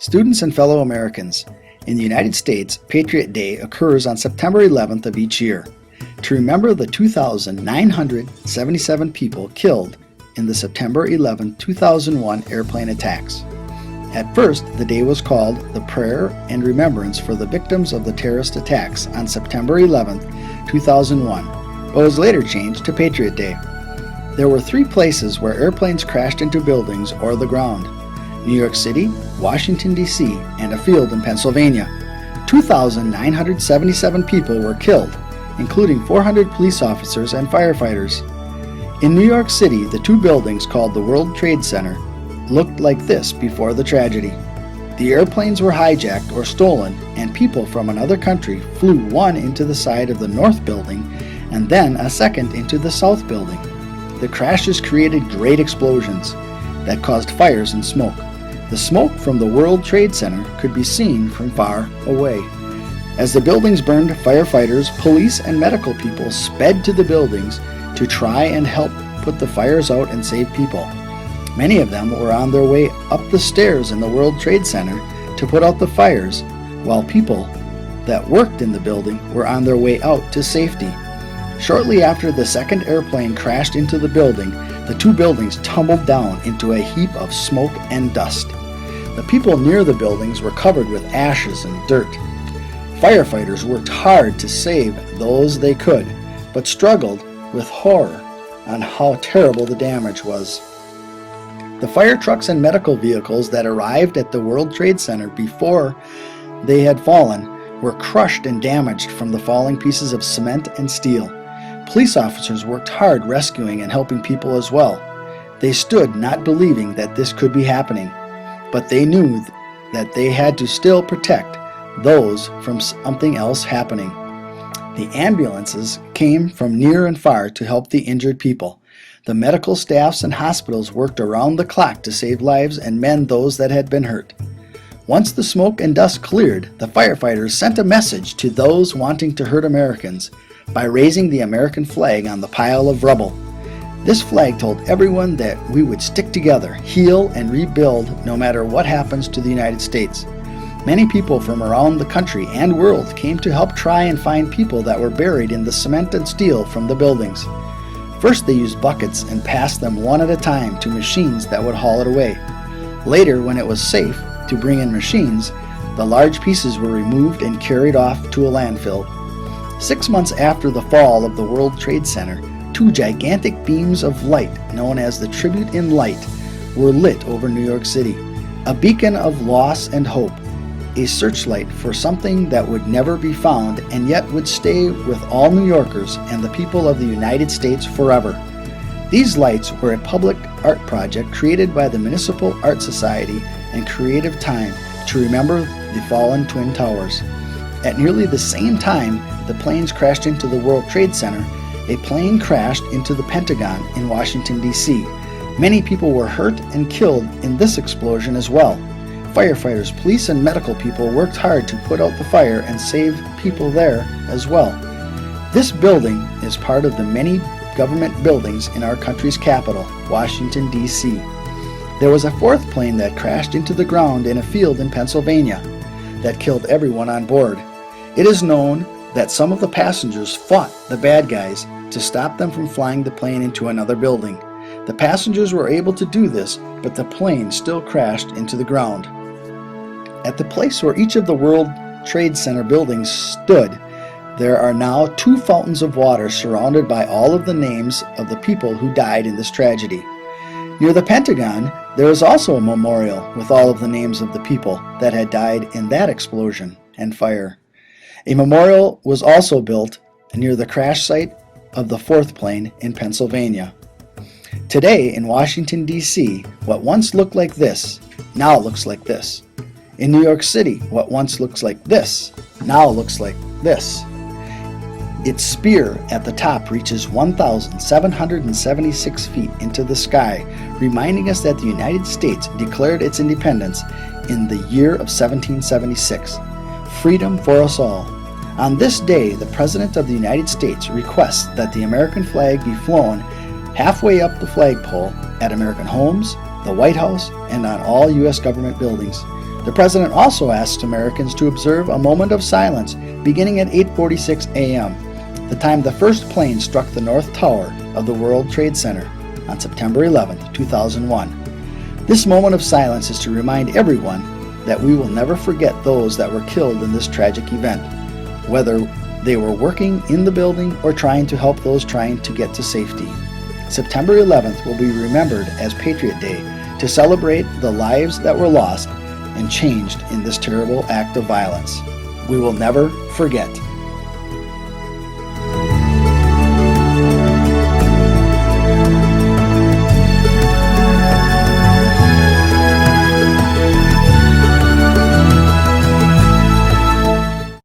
Students and fellow Americans, in the United States, Patriot Day occurs on September 11th of each year to remember the 2,977 people killed in the September 11, 2001 airplane attacks. At first, the day was called the Prayer and Remembrance for the Victims of the Terrorist Attacks on September 11, 2001, but was later changed to Patriot Day. There were three places where airplanes crashed into buildings or the ground: New York City, Washington, D.C., and a field in Pennsylvania. 2,977 people were killed, including 400 police officers and firefighters. In New York City, the two buildings called the World Trade Center looked like this before the tragedy. The airplanes were hijacked or stolen, and people from another country flew one into the side of the North Building and then a second into the South Building. The crashes created great explosions that caused fires and smoke. The smoke from the World Trade Center could be seen from far away. As the buildings burned, firefighters, police, and medical people sped to the buildings to try and help put the fires out and save people. Many of them were on their way up the stairs in the World Trade Center to put out the fires, while people that worked in the building were on their way out to safety. Shortly after the second airplane crashed into the building, the two buildings tumbled down into a heap of smoke and dust. The people near the buildings were covered with ashes and dirt. Firefighters worked hard to save those they could, but struggled with horror on how terrible the damage was. The fire trucks and medical vehicles that arrived at the World Trade Center before they had fallen were crushed and damaged from the falling pieces of cement and steel. Police officers worked hard rescuing and helping people as well. They stood not believing that this could be happening, but they knew that they had to still protect those from something else happening. The ambulances came from near and far to help the injured people. The medical staffs and hospitals worked around the clock to save lives and mend those that had been hurt. Once the smoke and dust cleared, the firefighters sent a message to those wanting to hurt Americans by raising the American flag on the pile of rubble. This flag told everyone that we would stick together, heal, and rebuild no matter what happens to the United States. Many people from around the country and world came to help try and find people that were buried in the cement and steel from the buildings. First, they used buckets and passed them one at a time to machines that would haul it away. Later, when it was safe to bring in machines, the large pieces were removed and carried off to a landfill. 6 months after the fall of the World Trade Center, two gigantic beams of light, known as the Tribute in Light, were lit over New York City, a beacon of loss and hope, a searchlight for something that would never be found and yet would stay with all New Yorkers and the people of the United States forever. These lights were a public art project created by the Municipal Art Society and Creative Time to remember the fallen Twin Towers. At nearly the same time the planes crashed into the World Trade Center, a plane crashed into the Pentagon in Washington, D.C. Many people were hurt and killed in this explosion as well. Firefighters, police, and medical people worked hard to put out the fire and save people there as well. This building is part of the many government buildings in our country's capital, Washington, D.C. There was a fourth plane that crashed into the ground in a field in Pennsylvania that killed everyone on board. It is known that some of the passengers fought the bad guys to stop them from flying the plane into another building. The passengers were able to do this, but the plane still crashed into the ground. At the place where each of the World Trade Center buildings stood, there are now two fountains of water surrounded by all of the names of the people who died in this tragedy. Near the Pentagon, there is also a memorial with all of the names of the people that had died in that explosion and fire. A memorial was also built near the crash site of the fourth plane in Pennsylvania. Today in Washington, D.C., what once looked like this now looks like this. In New York City, what once looks like this now looks like this. Its spear at the top reaches 1,776 feet into the sky, reminding us that the United States declared its independence in the year of 1776. Freedom for us all. On this day, the President of the United States requests that the American flag be flown halfway up the flagpole at American homes, the White House, and on all U.S. government buildings. The President also asked Americans to observe a moment of silence beginning at 8:46 a.m., the time the first plane struck the North Tower of the World Trade Center on September 11, 2001. This moment of silence is to remind everyone that we will never forget those that were killed in this tragic event, whether they were working in the building or trying to help those trying to get to safety. September 11th will be remembered as Patriot Day to celebrate the lives that were lost and changed in this terrible act of violence. We will never forget.